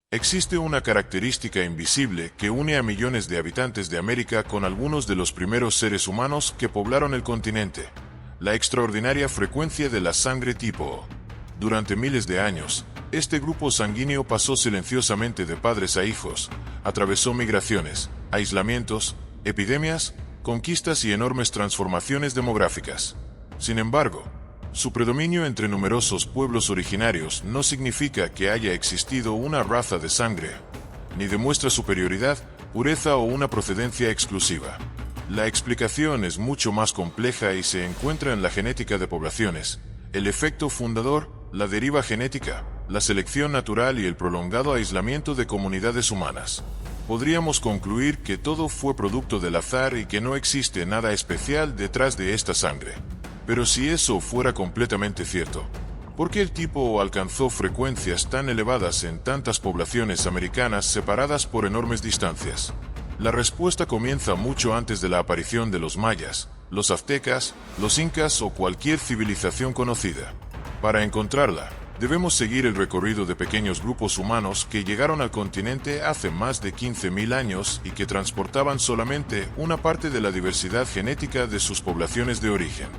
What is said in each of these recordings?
Existe una característica invisible que une a millones de habitantes de América con algunos de los primeros seres humanos que poblaron el continente: la extraordinaria frecuencia de la sangre tipo O. Durante miles de años, este grupo sanguíneo pasó silenciosamente de padres a hijos, atravesó migraciones, aislamientos, epidemias, conquistas y enormes transformaciones demográficas. Sin embargo, su predominio entre numerosos pueblos originarios no significa que haya existido una raza de sangre, ni demuestra superioridad, pureza o una procedencia exclusiva. La explicación es mucho más compleja y se encuentra en la genética de poblaciones, el efecto fundador, la deriva genética, la selección natural y el prolongado aislamiento de comunidades humanas. Podríamos concluir que todo fue producto del azar y que no existe nada especial detrás de esta sangre. Pero si eso fuera completamente cierto, ¿por qué el tipo O alcanzó frecuencias tan elevadas en tantas poblaciones americanas separadas por enormes distancias? La respuesta comienza mucho antes de la aparición de los mayas, los aztecas, los incas o cualquier civilización conocida. Para encontrarla, debemos seguir el recorrido de pequeños grupos humanos que llegaron al continente hace más de 15.000 años y que transportaban solamente una parte de la diversidad genética de sus poblaciones de origen.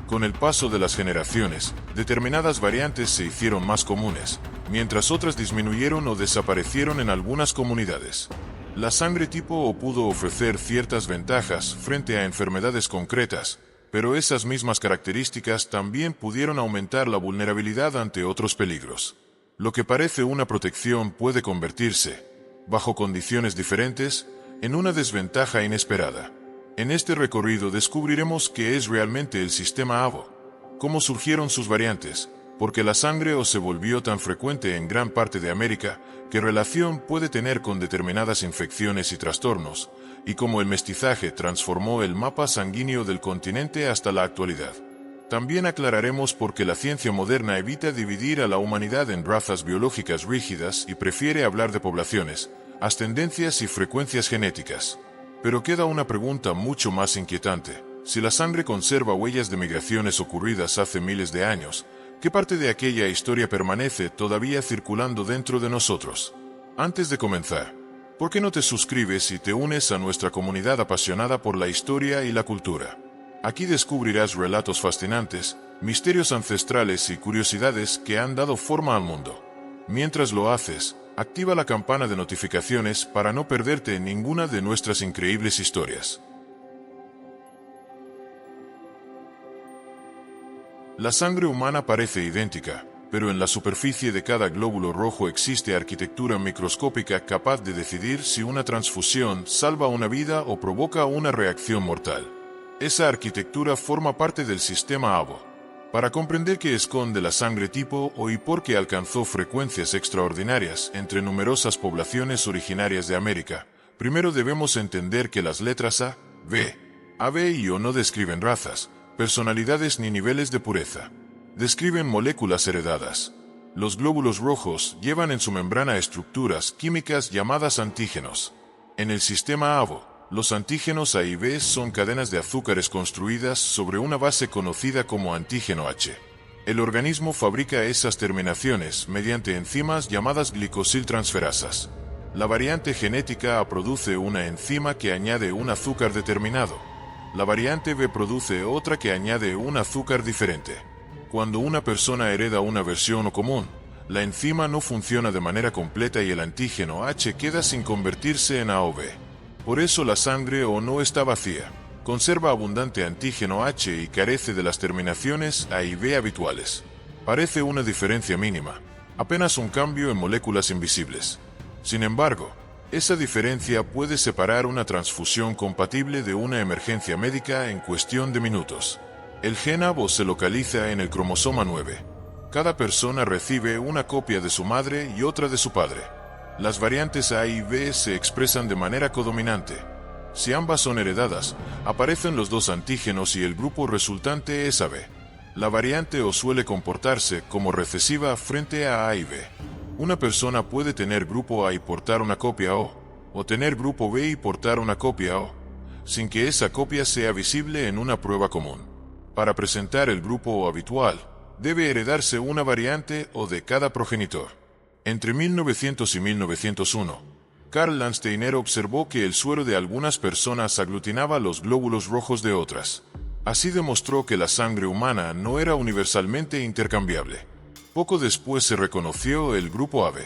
Con el paso de las generaciones, determinadas variantes se hicieron más comunes, mientras otras disminuyeron o desaparecieron en algunas comunidades. La sangre tipo O pudo ofrecer ciertas ventajas frente a enfermedades concretas, pero esas mismas características también pudieron aumentar la vulnerabilidad ante otros peligros. Lo que parece una protección puede convertirse, bajo condiciones diferentes, en una desventaja inesperada. En este recorrido descubriremos qué es realmente el sistema AVO, cómo surgieron sus variantes, por qué la sangre O se volvió tan frecuente en gran parte de América, qué relación puede tener con determinadas infecciones y trastornos, y cómo el mestizaje transformó el mapa sanguíneo del continente hasta la actualidad. También aclararemos por qué la ciencia moderna evita dividir a la humanidad en razas biológicas rígidas y prefiere hablar de poblaciones, ascendencias y frecuencias genéticas. Pero queda una pregunta mucho más inquietante. Si la sangre conserva huellas de migraciones ocurridas hace miles de años, ¿qué parte de aquella historia permanece todavía circulando dentro de nosotros? Antes de comenzar, ¿por qué no te suscribes y te unes a nuestra comunidad apasionada por la historia y la cultura? Aquí descubrirás relatos fascinantes, misterios ancestrales y curiosidades que han dado forma al mundo. Mientras lo haces, activa la campana de notificaciones para no perderte ninguna de nuestras increíbles historias. La sangre humana parece idéntica, pero en la superficie de cada glóbulo rojo existe arquitectura microscópica capaz de decidir si una transfusión salva una vida o provoca una reacción mortal. Esa arquitectura forma parte del sistema AVO. Para comprender qué esconde la sangre tipo O y por qué alcanzó frecuencias extraordinarias entre numerosas poblaciones originarias de América, primero debemos entender que las letras A, B, AB y O no describen razas, personalidades ni niveles de pureza. Describen moléculas heredadas. Los glóbulos rojos llevan en su membrana estructuras químicas llamadas antígenos. En el sistema AVO, los antígenos A y B son cadenas de azúcares construidas sobre una base conocida como antígeno H. El organismo fabrica esas terminaciones mediante enzimas llamadas glicosiltransferasas. La variante genética A produce una enzima que añade un azúcar determinado. La variante B produce otra que añade un azúcar diferente. Cuando una persona hereda una versión O común, la enzima no funciona de manera completa y el antígeno H queda sin convertirse en A o B. Por eso la sangre O no está vacía, conserva abundante antígeno H y carece de las terminaciones A y B habituales. Parece una diferencia mínima, apenas un cambio en moléculas invisibles. Sin embargo, esa diferencia puede separar una transfusión compatible de una emergencia médica en cuestión de minutos. El gen AVO se localiza en el cromosoma 9. Cada persona recibe una copia de su madre y otra de su padre. Las variantes A y B se expresan de manera codominante. Si ambas son heredadas, aparecen los dos antígenos y el grupo resultante es AB. La variante O suele comportarse como recesiva frente a y B. Una persona puede tener grupo A y portar una copia o tener grupo B y portar una copia O, sin que esa copia sea visible en una prueba común. Para presentar el grupo O habitual, debe heredarse una variante O de cada progenitor. Entre 1900 y 1901, Karl Landsteiner observó que el suero de algunas personas aglutinaba los glóbulos rojos de otras. Así demostró que la sangre humana no era universalmente intercambiable. Poco después se reconoció el grupo AB.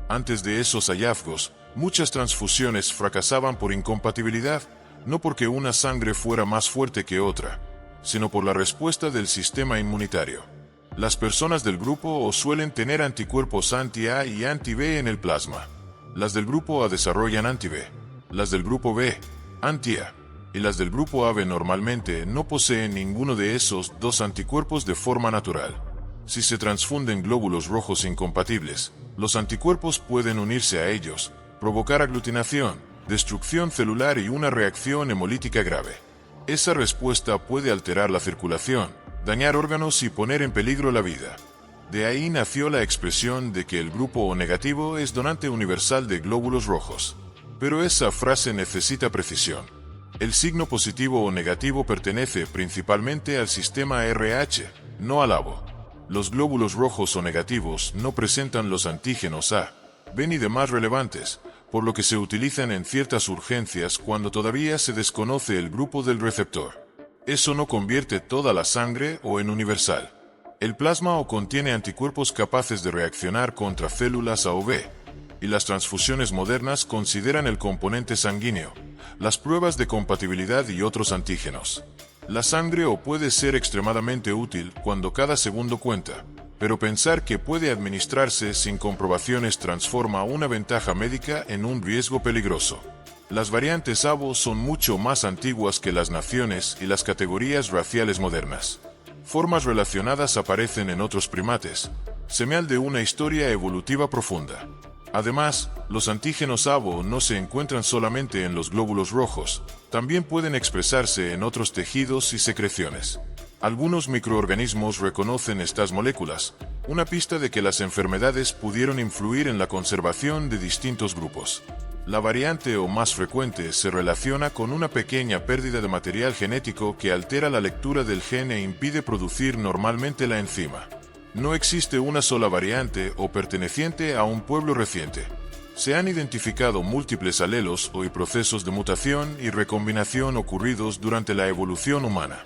Antes de esos hallazgos, muchas transfusiones fracasaban por incompatibilidad, no porque una sangre fuera más fuerte que otra, sino por la respuesta del sistema inmunitario. Las personas del grupo O suelen tener anticuerpos anti-A y anti-B en el plasma. Las del grupo A desarrollan anti-B, las del grupo B, anti-A, y las del grupo AB normalmente no poseen ninguno de esos dos anticuerpos de forma natural. Si se transfunden glóbulos rojos incompatibles, los anticuerpos pueden unirse a ellos, provocar aglutinación, destrucción celular y una reacción hemolítica grave. Esa respuesta puede alterar la circulación, dañar órganos y poner en peligro la vida. De ahí nació la expresión de que el grupo O negativo es donante universal de glóbulos rojos. Pero esa frase necesita precisión. El signo positivo o negativo pertenece principalmente al sistema RH, no al ABO. Los glóbulos rojos o negativos no presentan los antígenos A, B ni demás relevantes, por lo que se utilizan en ciertas urgencias cuando todavía se desconoce el grupo del receptor. Eso no convierte toda la sangre O en universal. El plasma O contiene anticuerpos capaces de reaccionar contra células A o B, y las transfusiones modernas consideran el componente sanguíneo, las pruebas de compatibilidad y otros antígenos. La sangre O puede ser extremadamente útil cuando cada segundo cuenta, pero pensar que puede administrarse sin comprobaciones transforma una ventaja médica en un riesgo peligroso. Las variantes ABO son mucho más antiguas que las naciones y las categorías raciales modernas. Formas relacionadas aparecen en otros primates, señal de una historia evolutiva profunda. Además, los antígenos ABO no se encuentran solamente en los glóbulos rojos, también pueden expresarse en otros tejidos y secreciones. Algunos microorganismos reconocen estas moléculas, una pista de que las enfermedades pudieron influir en la conservación de distintos grupos. La variante O más frecuente se relaciona con una pequeña pérdida de material genético que altera la lectura del gen e impide producir normalmente la enzima. No existe una sola variante O perteneciente a un pueblo reciente. Se han identificado múltiples alelos y procesos de mutación y recombinación ocurridos durante la evolución humana.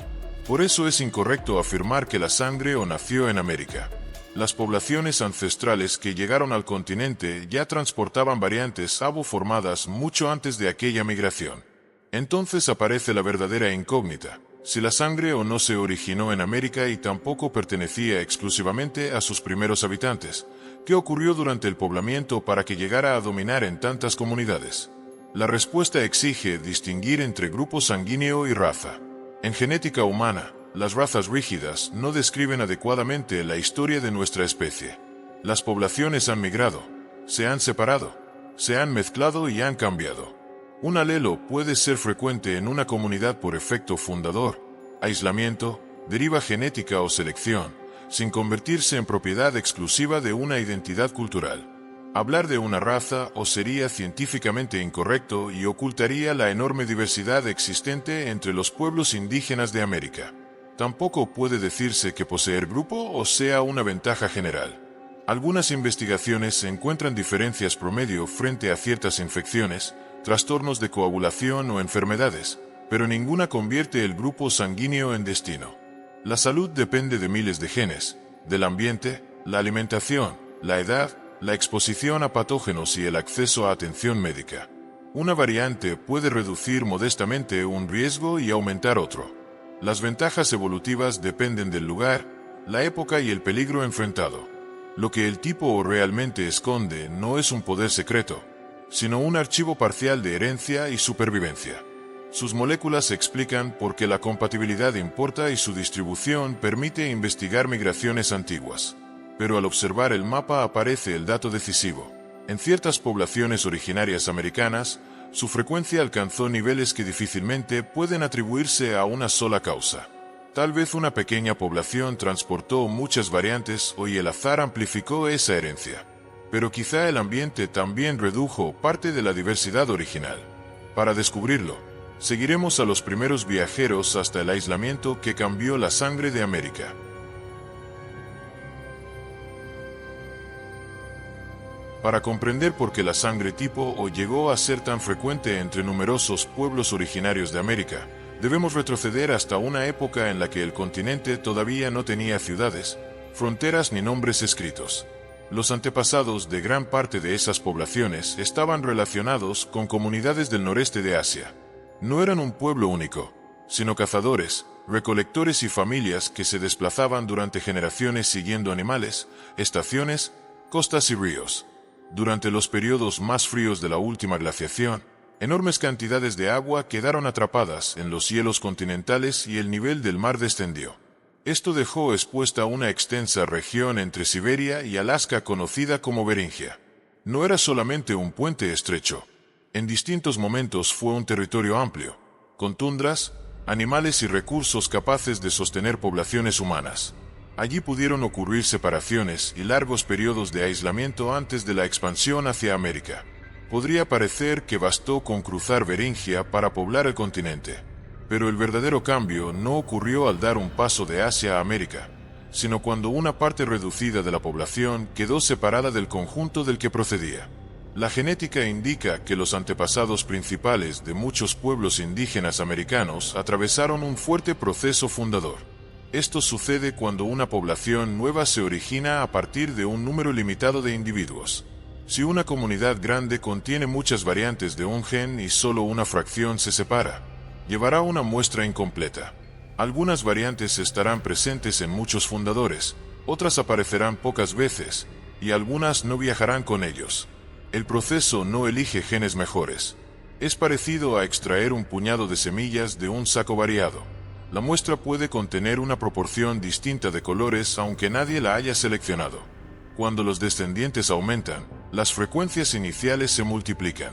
Por eso es incorrecto afirmar que la sangre O nació en América. Las poblaciones ancestrales que llegaron al continente ya transportaban variantes ABO formadas mucho antes de aquella migración. Entonces aparece la verdadera incógnita: si la sangre O no se originó en América y tampoco pertenecía exclusivamente a sus primeros habitantes, ¿qué ocurrió durante el poblamiento para que llegara a dominar en tantas comunidades? La respuesta exige distinguir entre grupo sanguíneo y raza. En genética humana, las razas rígidas no describen adecuadamente la historia de nuestra especie. Las poblaciones han migrado, se han separado, se han mezclado y han cambiado. Un alelo puede ser frecuente en una comunidad por efecto fundador, aislamiento, deriva genética o selección, sin convertirse en propiedad exclusiva de una identidad cultural. Hablar de una raza O sería científicamente incorrecto y ocultaría la enorme diversidad existente entre los pueblos indígenas de América. Tampoco puede decirse que poseer grupo O sea una ventaja general. Algunas investigaciones encuentran diferencias promedio frente a ciertas infecciones, trastornos de coagulación o enfermedades, pero ninguna convierte el grupo sanguíneo en destino. La salud depende de miles de genes, del ambiente, la alimentación, la edad, la exposición a patógenos y el acceso a atención médica. Una variante puede reducir modestamente un riesgo y aumentar otro. Las ventajas evolutivas dependen del lugar, la época y el peligro enfrentado. Lo que el tipo O realmente esconde no es un poder secreto, sino un archivo parcial de herencia y supervivencia. Sus moléculas explican por qué la compatibilidad importa y su distribución permite investigar migraciones antiguas. Pero al observar el mapa aparece el dato decisivo. En ciertas poblaciones originarias americanas, su frecuencia alcanzó niveles que difícilmente pueden atribuirse a una sola causa. Tal vez una pequeña población transportó muchas variantes y el azar amplificó esa herencia. Pero quizá el ambiente también redujo parte de la diversidad original. Para descubrirlo, seguiremos a los primeros viajeros hasta el aislamiento que cambió la sangre de América. Para comprender por qué la sangre tipo O llegó a ser tan frecuente entre numerosos pueblos originarios de América, debemos retroceder hasta una época en la que el continente todavía no tenía ciudades, fronteras ni nombres escritos. Los antepasados de gran parte de esas poblaciones estaban relacionados con comunidades del noreste de Asia. No eran un pueblo único, sino cazadores, recolectores y familias que se desplazaban durante generaciones siguiendo animales, estaciones, costas y ríos. Durante los periodos más fríos de la última glaciación, enormes cantidades de agua quedaron atrapadas en los hielos continentales y el nivel del mar descendió. Esto dejó expuesta una extensa región entre Siberia y Alaska conocida como Beringia. No era solamente un puente estrecho. En distintos momentos fue un territorio amplio, con tundras, animales y recursos capaces de sostener poblaciones humanas. Allí pudieron ocurrir separaciones y largos periodos de aislamiento antes de la expansión hacia América. Podría parecer que bastó con cruzar Beringia para poblar el continente, pero el verdadero cambio no ocurrió al dar un paso de Asia a América, sino cuando una parte reducida de la población quedó separada del conjunto del que procedía. La genética indica que los antepasados principales de muchos pueblos indígenas americanos atravesaron un fuerte proceso fundador. Esto sucede cuando una población nueva se origina a partir de un número limitado de individuos. Si una comunidad grande contiene muchas variantes de un gen y solo una fracción se separa, llevará una muestra incompleta. Algunas variantes estarán presentes en muchos fundadores, otras aparecerán pocas veces, y algunas no viajarán con ellos. El proceso no elige genes mejores. Es parecido a extraer un puñado de semillas de un saco variado. La muestra puede contener una proporción distinta de colores aunque nadie la haya seleccionado. Cuando los descendientes aumentan, las frecuencias iniciales se multiplican.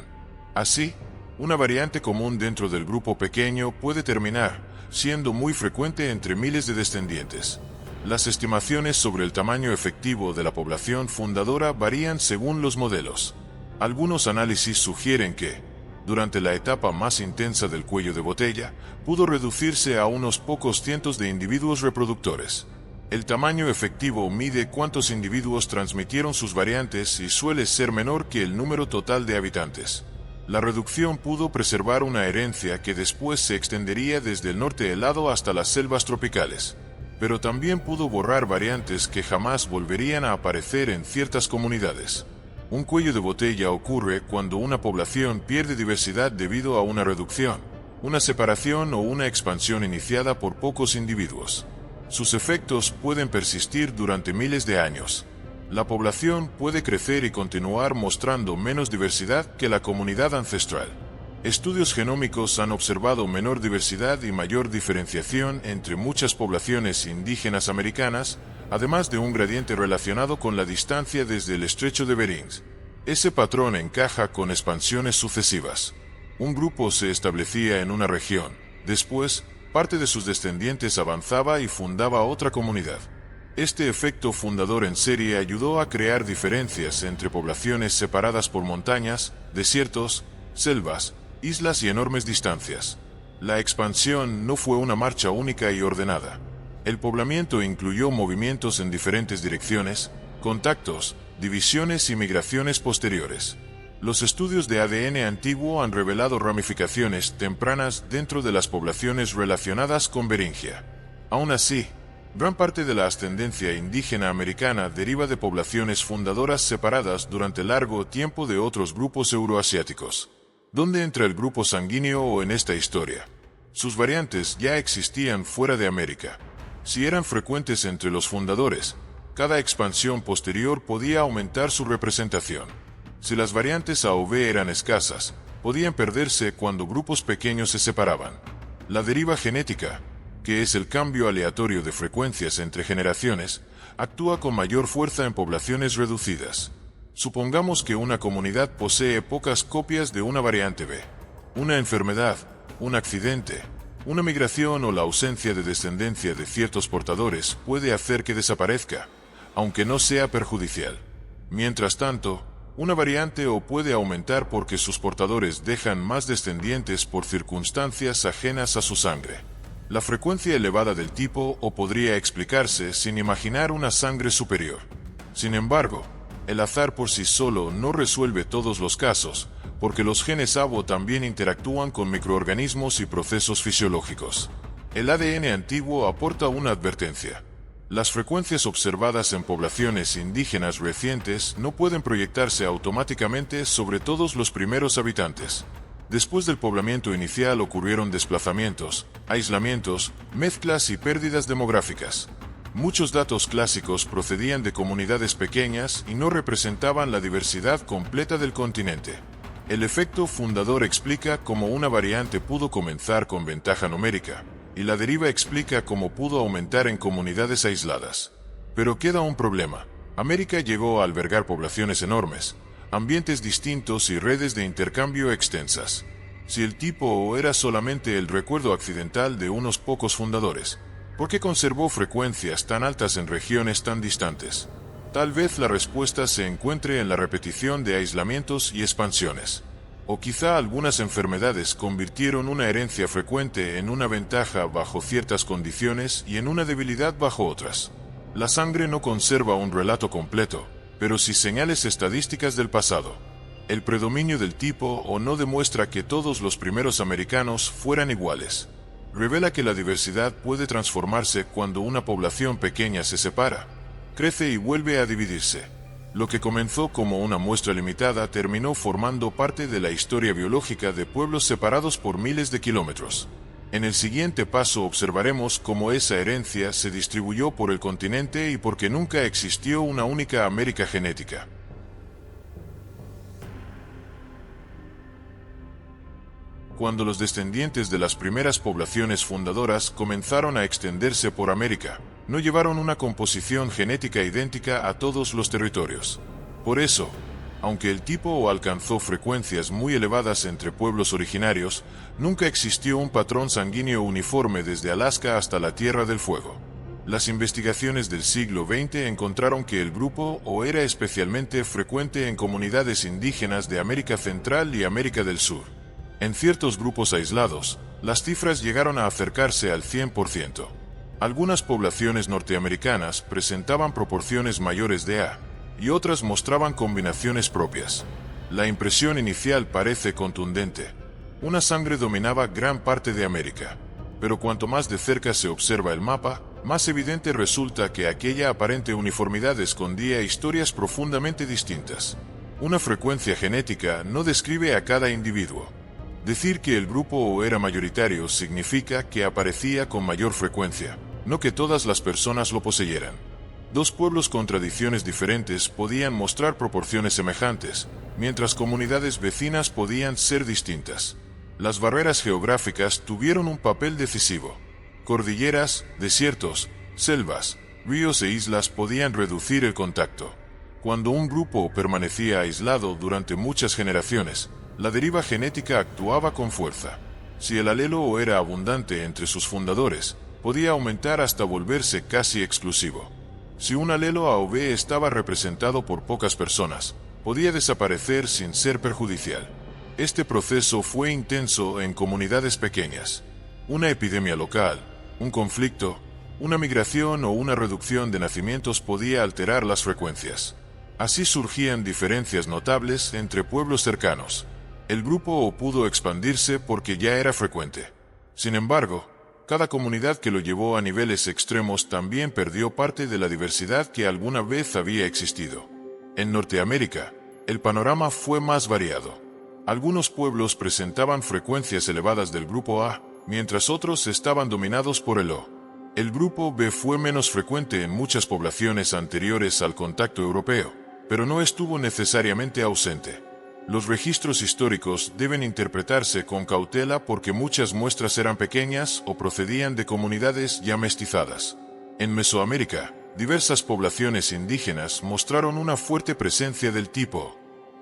Así, una variante común dentro del grupo pequeño puede terminar siendo muy frecuente entre miles de descendientes. Las estimaciones sobre el tamaño efectivo de la población fundadora varían según los modelos. Algunos análisis sugieren que, durante la etapa más intensa del cuello de botella, pudo reducirse a unos pocos cientos de individuos reproductores. El tamaño efectivo mide cuántos individuos transmitieron sus variantes y suele ser menor que el número total de habitantes. La reducción pudo preservar una herencia que después se extendería desde el norte helado hasta las selvas tropicales, pero también pudo borrar variantes que jamás volverían a aparecer en ciertas comunidades. Un cuello de botella ocurre cuando una población pierde diversidad debido a una reducción, una separación o una expansión iniciada por pocos individuos. Sus efectos pueden persistir durante miles de años. La población puede crecer y continuar mostrando menos diversidad que la comunidad ancestral. Estudios genómicos han observado menor diversidad y mayor diferenciación entre muchas poblaciones indígenas americanas, además de un gradiente relacionado con la distancia desde el estrecho de Bering. Ese patrón encaja con expansiones sucesivas. Un grupo se establecía en una región, después, parte de sus descendientes avanzaba y fundaba otra comunidad. Este efecto fundador en serie ayudó a crear diferencias entre poblaciones separadas por montañas, desiertos, selvas, islas y enormes distancias. La expansión no fue una marcha única y ordenada. El poblamiento incluyó movimientos en diferentes direcciones, contactos, divisiones y migraciones posteriores. Los estudios de ADN antiguo han revelado ramificaciones tempranas dentro de las poblaciones relacionadas con Beringia. Aún así, gran parte de la ascendencia indígena americana deriva de poblaciones fundadoras separadas durante largo tiempo de otros grupos euroasiáticos. ¿Dónde entra el grupo sanguíneo en esta historia? Sus variantes ya existían fuera de América. Si eran frecuentes entre los fundadores, cada expansión posterior podía aumentar su representación. Si las variantes A o B eran escasas, podían perderse cuando grupos pequeños se separaban. La deriva genética, que es el cambio aleatorio de frecuencias entre generaciones, actúa con mayor fuerza en poblaciones reducidas. Supongamos que una comunidad posee pocas copias de una variante B. Una enfermedad, un accidente, una migración o la ausencia de descendencia de ciertos portadores puede hacer que desaparezca, aunque no sea perjudicial. Mientras tanto, una variante O puede aumentar porque sus portadores dejan más descendientes por circunstancias ajenas a su sangre. La frecuencia elevada del tipo O podría explicarse sin imaginar una sangre superior. Sin embargo, El azar por sí solo no resuelve todos los casos, porque los genes ABO también interactúan con microorganismos y procesos fisiológicos. El ADN antiguo aporta una advertencia. Las frecuencias observadas en poblaciones indígenas recientes no pueden proyectarse automáticamente sobre todos los primeros habitantes. Después del poblamiento inicial ocurrieron desplazamientos, aislamientos, mezclas y pérdidas demográficas. Muchos datos clásicos procedían de comunidades pequeñas y no representaban la diversidad completa del continente. El efecto fundador explica cómo una variante pudo comenzar con ventaja numérica, y la deriva explica cómo pudo aumentar en comunidades aisladas. Pero queda un problema. América llegó a albergar poblaciones enormes, ambientes distintos y redes de intercambio extensas. Si el tipo O era solamente el recuerdo accidental de unos pocos fundadores, ¿por qué conservó frecuencias tan altas en regiones tan distantes? Tal vez la respuesta se encuentre en la repetición de aislamientos y expansiones. O quizá algunas enfermedades convirtieron una herencia frecuente en una ventaja bajo ciertas condiciones y en una debilidad bajo otras. La sangre no conserva un relato completo, pero sí señales estadísticas del pasado. El predominio del tipo O no demuestra que todos los primeros americanos fueran iguales. Revela que la diversidad puede transformarse cuando una población pequeña se separa, crece y vuelve a dividirse. Lo que comenzó como una muestra limitada terminó formando parte de la historia biológica de pueblos separados por miles de kilómetros. En el siguiente paso observaremos cómo esa herencia se distribuyó por el continente y por qué nunca existió una única América genética. Cuando los descendientes de las primeras poblaciones fundadoras comenzaron a extenderse por América, no llevaron una composición genética idéntica a todos los territorios. Por eso, aunque el tipo O alcanzó frecuencias muy elevadas entre pueblos originarios, nunca existió un patrón sanguíneo uniforme desde Alaska hasta la Tierra del Fuego. Las investigaciones del siglo XX encontraron que el grupo O era especialmente frecuente en comunidades indígenas de América Central y América del Sur. En ciertos grupos aislados, las cifras llegaron a acercarse al 100%. Algunas poblaciones norteamericanas presentaban proporciones mayores de A, y otras mostraban combinaciones propias. La impresión inicial parece contundente. Una sangre dominaba gran parte de América. Pero cuanto más de cerca se observa el mapa, más evidente resulta que aquella aparente uniformidad escondía historias profundamente distintas. Una frecuencia genética no describe a cada individuo. Decir que el grupo O era mayoritario significa que aparecía con mayor frecuencia, no que todas las personas lo poseyeran. Dos pueblos con tradiciones diferentes podían mostrar proporciones semejantes, mientras comunidades vecinas podían ser distintas. Las barreras geográficas tuvieron un papel decisivo. Cordilleras, desiertos, selvas, ríos e islas podían reducir el contacto. Cuando un grupo permanecía aislado durante muchas generaciones, la deriva genética actuaba con fuerza. Si el alelo O era abundante entre sus fundadores, podía aumentar hasta volverse casi exclusivo. Si un alelo A o B estaba representado por pocas personas, podía desaparecer sin ser perjudicial. Este proceso fue intenso en comunidades pequeñas. Una epidemia local, un conflicto, una migración o una reducción de nacimientos podía alterar las frecuencias. Así surgían diferencias notables entre pueblos cercanos. El grupo O pudo expandirse porque ya era frecuente. Sin embargo, cada comunidad que lo llevó a niveles extremos también perdió parte de la diversidad que alguna vez había existido. En Norteamérica, el panorama fue más variado. Algunos pueblos presentaban frecuencias elevadas del grupo A, mientras otros estaban dominados por el O. El grupo B fue menos frecuente en muchas poblaciones anteriores al contacto europeo, pero no estuvo necesariamente ausente. Los registros históricos deben interpretarse con cautela porque muchas muestras eran pequeñas o procedían de comunidades ya mestizadas. En Mesoamérica, diversas poblaciones indígenas mostraron una fuerte presencia del tipo.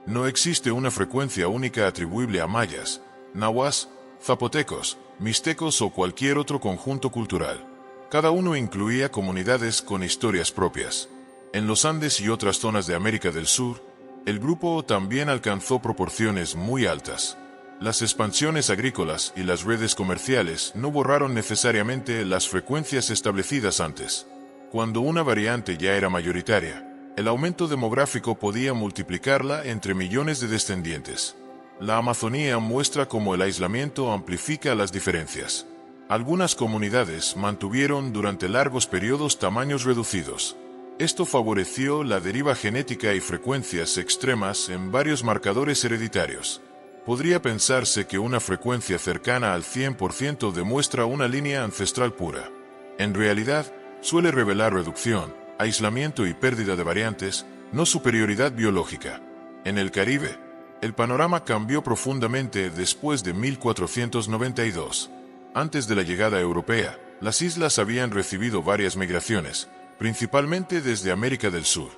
No existe una frecuencia única atribuible a mayas, nahuas, zapotecos, mixtecos o cualquier otro conjunto cultural. Cada uno incluía comunidades con historias propias. En los Andes y otras zonas de América del Sur, el grupo también alcanzó proporciones muy altas. Las expansiones agrícolas y las redes comerciales no borraron necesariamente las frecuencias establecidas antes. Cuando una variante ya era mayoritaria, El aumento demográfico podía multiplicarla entre millones de descendientes. La Amazonía muestra cómo el aislamiento amplifica las diferencias. Algunas comunidades mantuvieron durante largos periodos tamaños reducidos. Esto favoreció la deriva genética y frecuencias extremas en varios marcadores hereditarios. Podría pensarse que una frecuencia cercana al 100% demuestra una línea ancestral pura. En realidad, suele revelar reducción, aislamiento y pérdida de variantes, no superioridad biológica. En el Caribe, el panorama cambió profundamente después de 1492. Antes de la llegada europea, las islas habían recibido varias migraciones, principalmente desde América del Sur.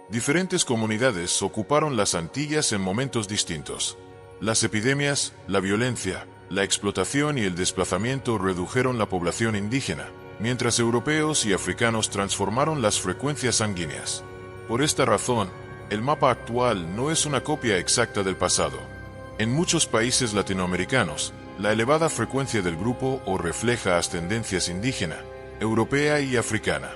Diferentes comunidades ocuparon las Antillas en momentos distintos. Las epidemias, la violencia, la explotación y el desplazamiento redujeron la población indígena, mientras europeos y africanos transformaron las frecuencias sanguíneas. Por esta razón, el mapa actual no es una copia exacta del pasado. En muchos países latinoamericanos, la elevada frecuencia del grupo O refleja ascendencias indígena, europea y africana.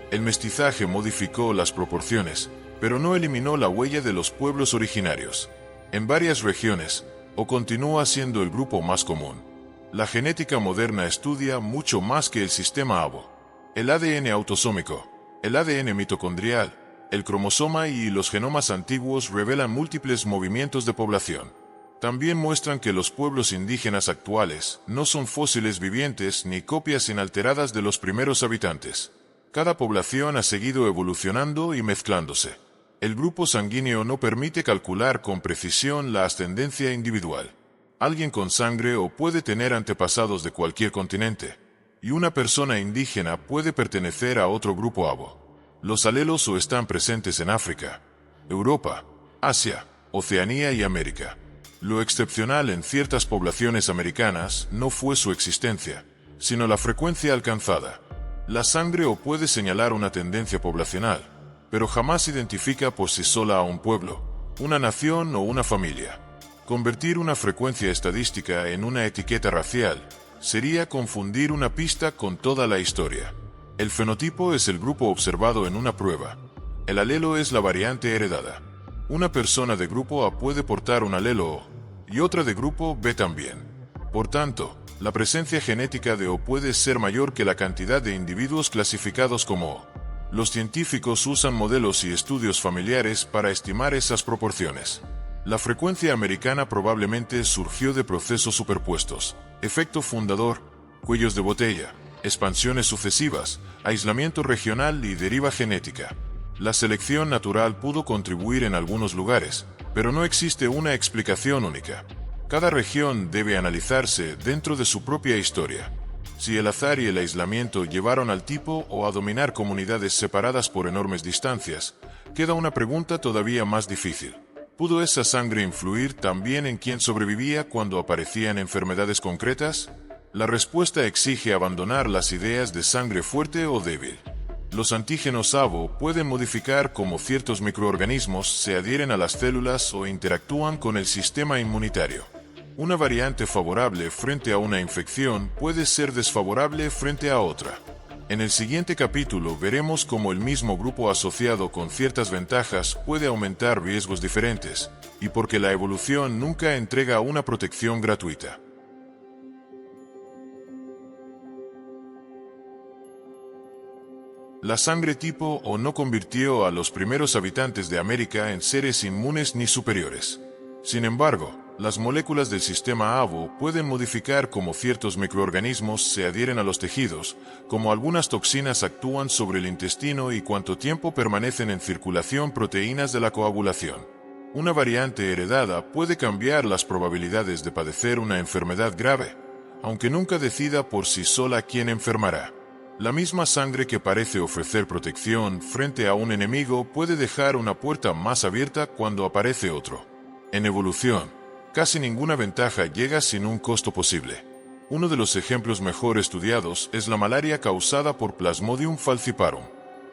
El mestizaje modificó las proporciones, pero no eliminó la huella de los pueblos originarios. En varias regiones, O continúa siendo el grupo más común. La genética moderna estudia mucho más que el sistema ABO. El ADN autosómico, el ADN mitocondrial, el cromosoma y los genomas antiguos revelan múltiples movimientos de población. También muestran que los pueblos indígenas actuales no son fósiles vivientes ni copias inalteradas de los primeros habitantes. Cada población ha seguido evolucionando y mezclándose. El grupo sanguíneo no permite calcular con precisión la ascendencia individual. Alguien con sangre O puede tener antepasados de cualquier continente, y una persona indígena puede pertenecer a otro grupo ABO. Los alelos O están presentes en África, Europa, Asia, Oceanía y América. Lo excepcional en ciertas poblaciones americanas no fue su existencia, sino la frecuencia alcanzada. La sangre O puede señalar una tendencia poblacional, pero jamás identifica por sí sola a un pueblo, una nación o una familia. Convertir una frecuencia estadística en una etiqueta racial sería confundir una pista con toda la historia. El fenotipo es el grupo observado en una prueba. El alelo es la variante heredada. Una persona de grupo A puede portar un alelo O, y otra de grupo B también. Por tanto, la presencia genética de O puede ser mayor que la cantidad de individuos clasificados como O. Los científicos usan modelos y estudios familiares para estimar esas proporciones. La frecuencia americana probablemente surgió de procesos superpuestos, efecto fundador, cuellos de botella, expansiones sucesivas, aislamiento regional y deriva genética. La selección natural pudo contribuir en algunos lugares, pero no existe una explicación única. Cada región debe analizarse dentro de su propia historia. Si el azar y el aislamiento llevaron al tipo O a dominar comunidades separadas por enormes distancias, queda una pregunta todavía más difícil. ¿Pudo esa sangre influir también en quién sobrevivía cuando aparecían enfermedades concretas? La respuesta exige abandonar las ideas de sangre fuerte o débil. Los antígenos ABO pueden modificar cómo ciertos microorganismos se adhieren a las células o interactúan con el sistema inmunitario. Una variante favorable frente a una infección puede ser desfavorable frente a otra. En el siguiente capítulo veremos cómo el mismo grupo asociado con ciertas ventajas puede aumentar riesgos diferentes, y por qué la evolución nunca entrega una protección gratuita. La sangre tipo O no convirtió a los primeros habitantes de América en seres inmunes ni superiores. Sin embargo, las moléculas del sistema ABO pueden modificar cómo ciertos microorganismos se adhieren a los tejidos, cómo algunas toxinas actúan sobre el intestino y cuánto tiempo permanecen en circulación proteínas de la coagulación. Una variante heredada puede cambiar las probabilidades de padecer una enfermedad grave, aunque nunca decida por sí sola quién enfermará. La misma sangre que parece ofrecer protección frente a un enemigo puede dejar una puerta más abierta cuando aparece otro. En evolución, casi ninguna ventaja llega sin un costo posible. Uno de los ejemplos mejor estudiados es la malaria causada por Plasmodium falciparum.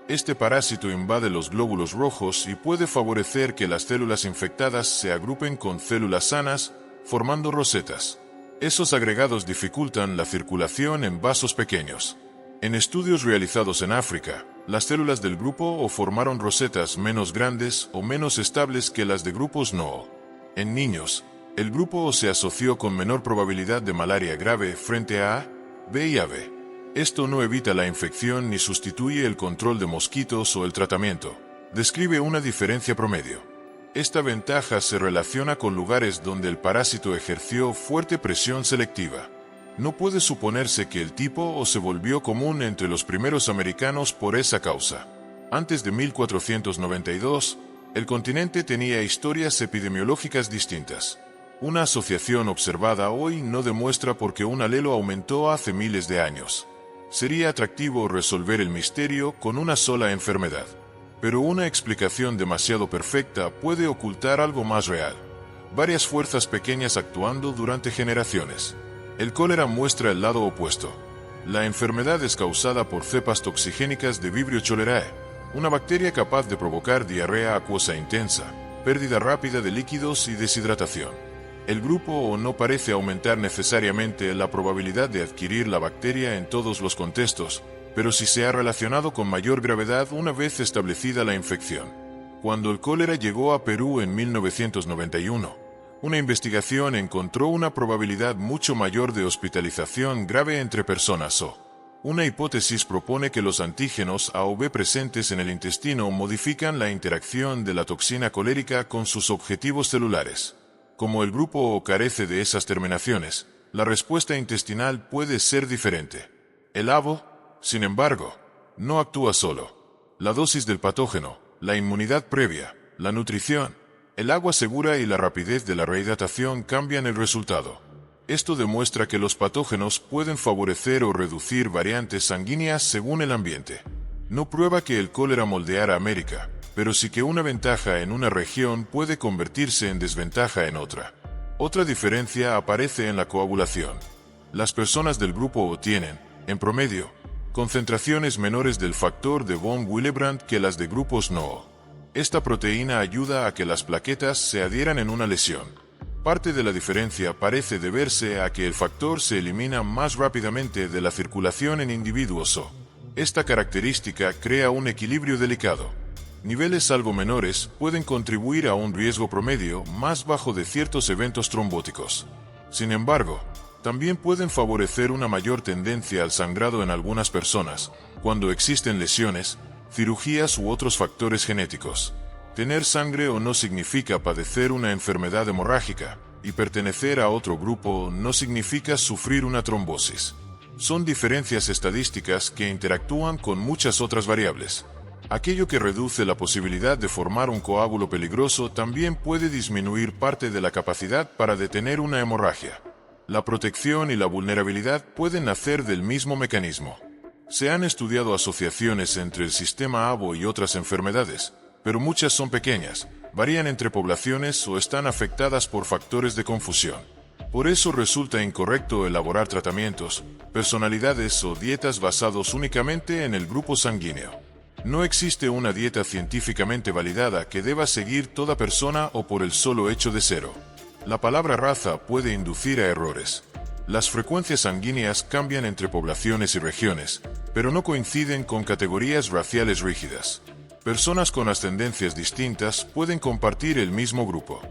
Este parásito invade los glóbulos rojos y puede favorecer que las células infectadas se agrupen con células sanas, formando rosetas. Esos agregados dificultan la circulación en vasos pequeños. En estudios realizados en África, Las células del grupo O formaron rosetas menos grandes o menos estables que las de grupos no O. En niños, el grupo O se asoció con menor probabilidad de malaria grave frente a A, B y AB. Esto no evita la infección ni sustituye el control de mosquitos o el tratamiento. Describe una diferencia promedio. Esta ventaja se relaciona con lugares donde el parásito ejerció fuerte presión selectiva. No puede suponerse que el tipo O se volvió común entre los primeros americanos por esa causa. Antes de 1492, el continente tenía historias epidemiológicas distintas. Una asociación observada hoy no demuestra por qué un alelo aumentó hace miles de años. Sería atractivo resolver el misterio con una sola enfermedad. Pero una explicación demasiado perfecta puede ocultar algo más real. Varias fuerzas pequeñas actuando durante generaciones. El cólera muestra el lado opuesto. La enfermedad es causada por cepas toxigénicas de Vibrio cholerae, una bacteria capaz de provocar diarrea acuosa intensa, pérdida rápida de líquidos y deshidratación. El grupo O no parece aumentar necesariamente la probabilidad de adquirir la bacteria en todos los contextos, pero sí se ha relacionado con mayor gravedad una vez establecida la infección. Cuando el cólera llegó a Perú en 1991, una investigación encontró una probabilidad mucho mayor de hospitalización grave entre personas O. Una hipótesis propone que los antígenos A o B presentes en el intestino modifican la interacción de la toxina colérica con sus objetivos celulares. Como el grupo O carece de esas terminaciones, la respuesta intestinal puede ser diferente. El ABO, sin embargo, no actúa solo. La dosis del patógeno, la inmunidad previa, la nutrición, el agua segura y la rapidez de la rehidratación cambian el resultado. Esto demuestra que los patógenos pueden favorecer o reducir variantes sanguíneas según el ambiente. No prueba que el cólera moldeara América, pero sí que una ventaja en una región puede convertirse en desventaja en otra. Otra diferencia aparece en la coagulación. Las personas del grupo O tienen, en promedio, concentraciones menores del factor de von Willebrand que las de grupos no O. Esta proteína ayuda a que las plaquetas se adhieran en una lesión. Parte de la diferencia parece deberse a que el factor se elimina más rápidamente de la circulación en individuos O. Esta característica crea un equilibrio delicado. Niveles algo menores pueden contribuir a un riesgo promedio más bajo de ciertos eventos trombóticos. Sin embargo, también pueden favorecer una mayor tendencia al sangrado en algunas personas, cuando existen lesiones, cirugías u otros factores genéticos. Tener sangre O no significa padecer una enfermedad hemorrágica, y pertenecer a otro grupo no significa sufrir una trombosis. Son diferencias estadísticas que interactúan con muchas otras variables. Aquello que reduce la posibilidad de formar un coágulo peligroso también puede disminuir parte de la capacidad para detener una hemorragia. La protección y la vulnerabilidad pueden nacer del mismo mecanismo. Se han estudiado asociaciones entre el sistema ABO y otras enfermedades, pero muchas son pequeñas, varían entre poblaciones o están afectadas por factores de confusión. Por eso resulta incorrecto elaborar tratamientos, personalidades o dietas basados únicamente en el grupo sanguíneo. No existe una dieta científicamente validada que deba seguir toda persona o por el solo hecho de serlo. La palabra raza puede inducir a errores. Las frecuencias sanguíneas cambian entre poblaciones y regiones, pero no coinciden con categorías raciales rígidas. Personas con ascendencias distintas pueden compartir el mismo grupo.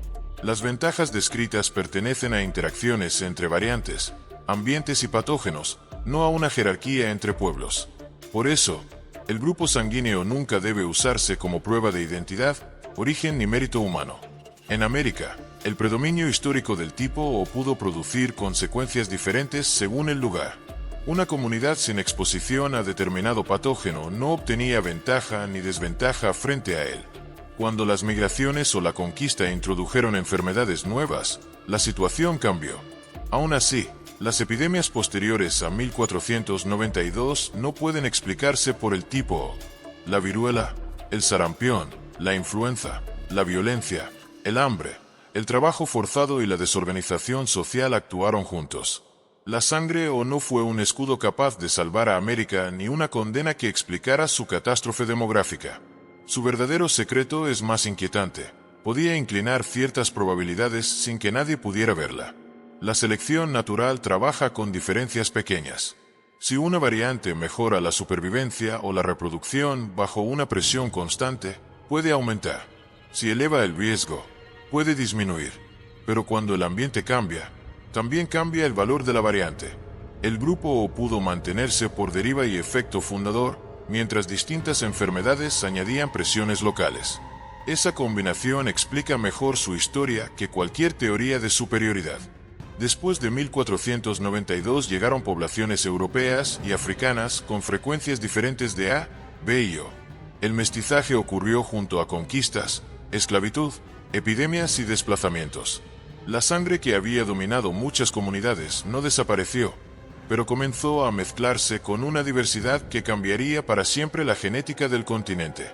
Las ventajas descritas pertenecen a interacciones entre variantes, ambientes y patógenos, no a una jerarquía entre pueblos. Por eso, el grupo sanguíneo nunca debe usarse como prueba de identidad, origen ni mérito humano. En América, el predominio histórico del tipo O pudo producir consecuencias diferentes según el lugar. Una comunidad sin exposición a determinado patógeno no obtenía ventaja ni desventaja frente a él. Cuando las migraciones o la conquista introdujeron enfermedades nuevas, la situación cambió. Aún así, las epidemias posteriores a 1492 no pueden explicarse por el tipo O. La viruela, el sarampión, la influenza, la violencia, el hambre, el trabajo forzado y la desorganización social actuaron juntos. La sangre O no fue un escudo capaz de salvar a América ni una condena que explicara su catástrofe demográfica. Su verdadero secreto es más inquietante. Podía inclinar ciertas probabilidades sin que nadie pudiera verla. La selección natural trabaja con diferencias pequeñas. Si una variante mejora la supervivencia o la reproducción bajo una presión constante, puede aumentar. Si eleva el riesgo, puede disminuir. Pero cuando el ambiente cambia, también cambia el valor de la variante. El grupo O pudo mantenerse por deriva y efecto fundador, mientras distintas enfermedades añadían presiones locales. Esa combinación explica mejor su historia que cualquier teoría de superioridad. Después de 1492 llegaron poblaciones europeas y africanas con frecuencias diferentes de A, B y O. El mestizaje ocurrió junto a conquistas, esclavitud, epidemias y desplazamientos. La sangre que había dominado muchas comunidades no desapareció, pero comenzó a mezclarse con una diversidad que cambiaría para siempre la genética del continente.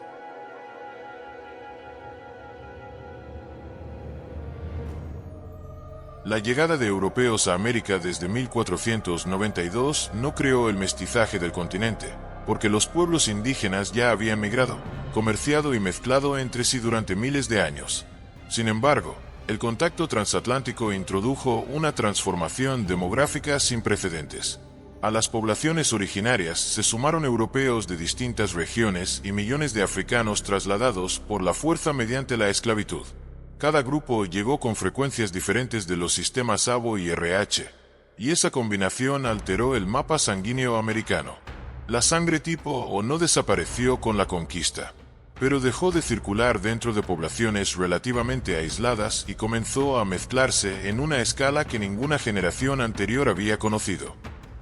La llegada de europeos a América desde 1492 no creó el mestizaje del continente, porque los pueblos indígenas ya habían migrado, comerciado y mezclado entre sí durante miles de años. Sin embargo, el contacto transatlántico introdujo una transformación demográfica sin precedentes. A las poblaciones originarias se sumaron europeos de distintas regiones y millones de africanos trasladados por la fuerza mediante la esclavitud. Cada grupo llegó con frecuencias diferentes de los sistemas ABO y RH, y esa combinación alteró el mapa sanguíneo americano. La sangre tipo O no desapareció con la conquista, pero dejó de circular dentro de poblaciones relativamente aisladas y comenzó a mezclarse en una escala que ninguna generación anterior había conocido.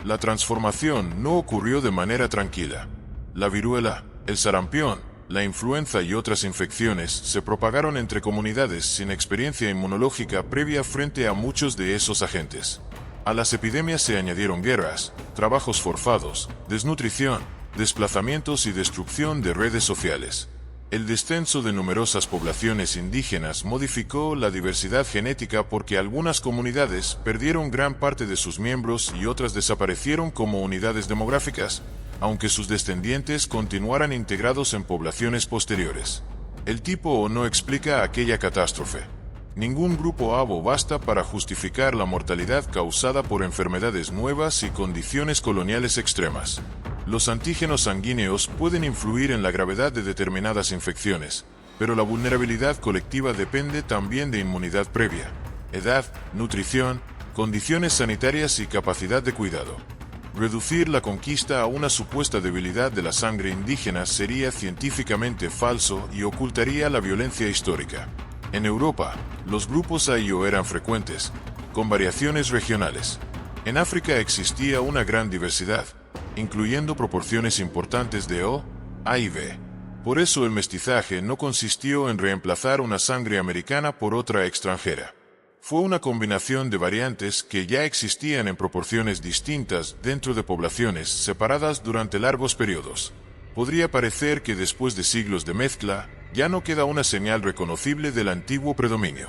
La transformación no ocurrió de manera tranquila. La viruela, el sarampión, la influenza y otras infecciones se propagaron entre comunidades sin experiencia inmunológica previa frente a muchos de esos agentes. A las epidemias se añadieron guerras, trabajos forzados, desnutrición, desplazamientos y destrucción de redes sociales. El descenso de numerosas poblaciones indígenas modificó la diversidad genética porque algunas comunidades perdieron gran parte de sus miembros y otras desaparecieron como unidades demográficas, aunque sus descendientes continuaran integrados en poblaciones posteriores. El tipo O no explica aquella catástrofe. Ningún grupo ABO basta para justificar la mortalidad causada por enfermedades nuevas y condiciones coloniales extremas. Los antígenos sanguíneos pueden influir en la gravedad de determinadas infecciones, pero la vulnerabilidad colectiva depende también de inmunidad previa, edad, nutrición, condiciones sanitarias y capacidad de cuidado. Reducir la conquista a una supuesta debilidad de la sangre indígena sería científicamente falso y ocultaría la violencia histórica. En Europa, los grupos A y O eran frecuentes, con variaciones regionales. En África existía una gran diversidad, incluyendo proporciones importantes de O, A y B. Por eso el mestizaje no consistió en reemplazar una sangre americana por otra extranjera. Fue una combinación de variantes que ya existían en proporciones distintas dentro de poblaciones separadas durante largos periodos. Podría parecer que después de siglos de mezcla, ya no queda una señal reconocible del antiguo predominio.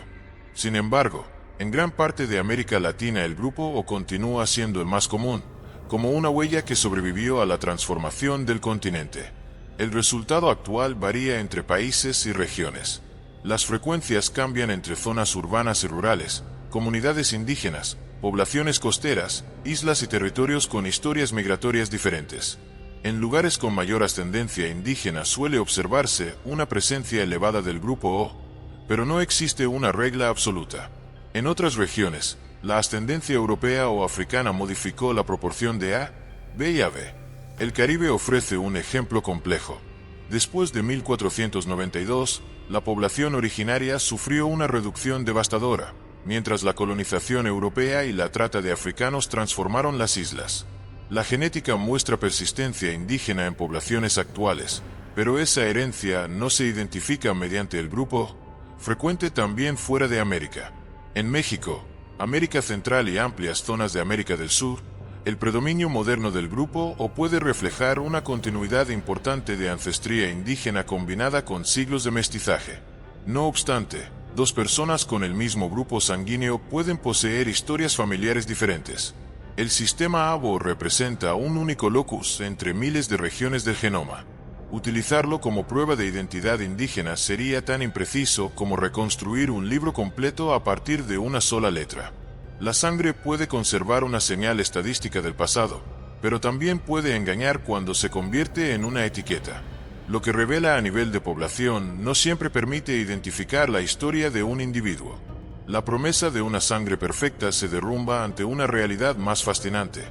Sin embargo, en gran parte de América Latina el grupo O continúa siendo el más común, como una huella que sobrevivió a la transformación del continente. El resultado actual varía entre países y regiones. Las frecuencias cambian entre zonas urbanas y rurales, comunidades indígenas, poblaciones costeras, islas y territorios con historias migratorias diferentes. En lugares con mayor ascendencia indígena suele observarse una presencia elevada del grupo O, pero no existe una regla absoluta. En otras regiones, la ascendencia europea o africana modificó la proporción de A, B y AB. El Caribe ofrece un ejemplo complejo. Después de 1492, la población originaria sufrió una reducción devastadora, mientras la colonización europea y la trata de africanos transformaron las islas. La genética muestra persistencia indígena en poblaciones actuales, pero esa herencia no se identifica mediante el grupo, frecuente también fuera de América. En México, América Central y amplias zonas de América del Sur, el predominio moderno del grupo O puede reflejar una continuidad importante de ancestría indígena combinada con siglos de mestizaje. No obstante, dos personas con el mismo grupo sanguíneo pueden poseer historias familiares diferentes. El sistema ABO representa un único locus entre miles de regiones del genoma. Utilizarlo como prueba de identidad indígena sería tan impreciso como reconstruir un libro completo a partir de una sola letra. La sangre puede conservar una señal estadística del pasado, pero también puede engañar cuando se convierte en una etiqueta. Lo que revela a nivel de población no siempre permite identificar la historia de un individuo. La promesa de una sangre perfecta se derrumba ante una realidad más fascinante.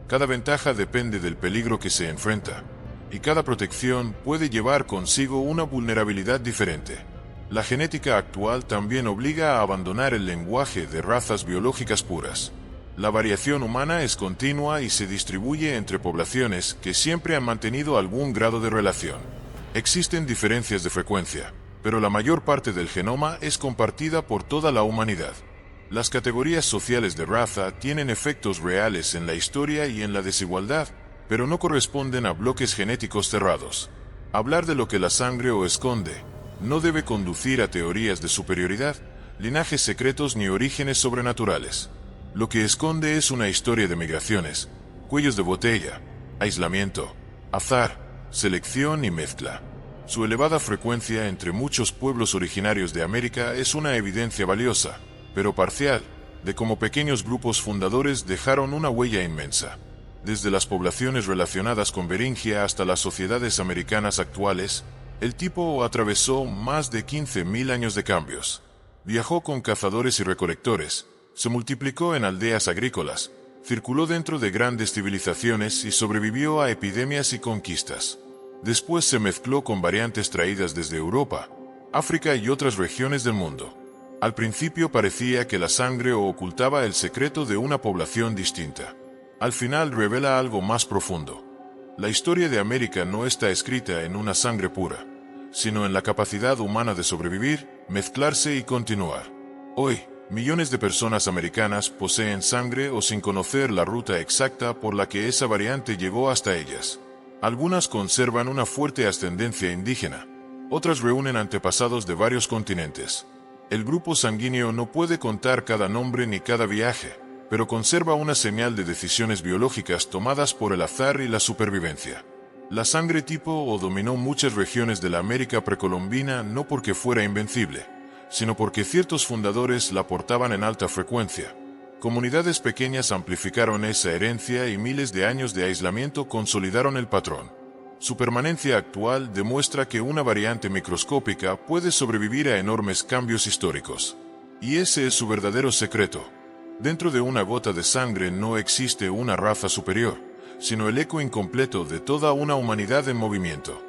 Cada ventaja depende del peligro que se enfrenta, y cada protección puede llevar consigo una vulnerabilidad diferente. La genética actual también obliga a abandonar el lenguaje de razas biológicas puras. La variación humana es continua y se distribuye entre poblaciones que siempre han mantenido algún grado de relación. Existen diferencias de frecuencia, pero la mayor parte del genoma es compartida por toda la humanidad. Las categorías sociales de raza tienen efectos reales en la historia y en la desigualdad, pero no corresponden a bloques genéticos cerrados. Hablar de lo que la sangre o esconde no debe conducir a teorías de superioridad, linajes secretos ni orígenes sobrenaturales. Lo que esconde es una historia de migraciones, cuellos de botella, aislamiento, azar, selección y mezcla. Su elevada frecuencia entre muchos pueblos originarios de América es una evidencia valiosa, pero parcial, de cómo pequeños grupos fundadores dejaron una huella inmensa. Desde las poblaciones relacionadas con Beringia hasta las sociedades americanas actuales, el tipo atravesó más de 15.000 años de cambios. Viajó con cazadores y recolectores, se multiplicó en aldeas agrícolas, circuló dentro de grandes civilizaciones y sobrevivió a epidemias y conquistas. Después se mezcló con variantes traídas desde Europa, África y otras regiones del mundo. Al principio parecía que la sangre ocultaba el secreto de una población distinta. Al final revela algo más profundo. La historia de América no está escrita en una sangre pura, sino en la capacidad humana de sobrevivir, mezclarse y continuar. Hoy, millones de personas americanas poseen sangre o sin conocer la ruta exacta por la que esa variante llegó hasta ellas. Algunas conservan una fuerte ascendencia indígena, otras reúnen antepasados de varios continentes. El grupo sanguíneo no puede contar cada nombre ni cada viaje, pero conserva una señal de decisiones biológicas tomadas por el azar y la supervivencia. La sangre tipo dominó muchas regiones de la América precolombina no porque fuera invencible, sino porque ciertos fundadores la portaban en alta frecuencia. Comunidades pequeñas amplificaron esa herencia y miles de años de aislamiento consolidaron el patrón. Su permanencia actual demuestra que una variante microscópica puede sobrevivir a enormes cambios históricos. Y ese es su verdadero secreto. Dentro de una gota de sangre no existe una raza superior, sino el eco incompleto de toda una humanidad en movimiento.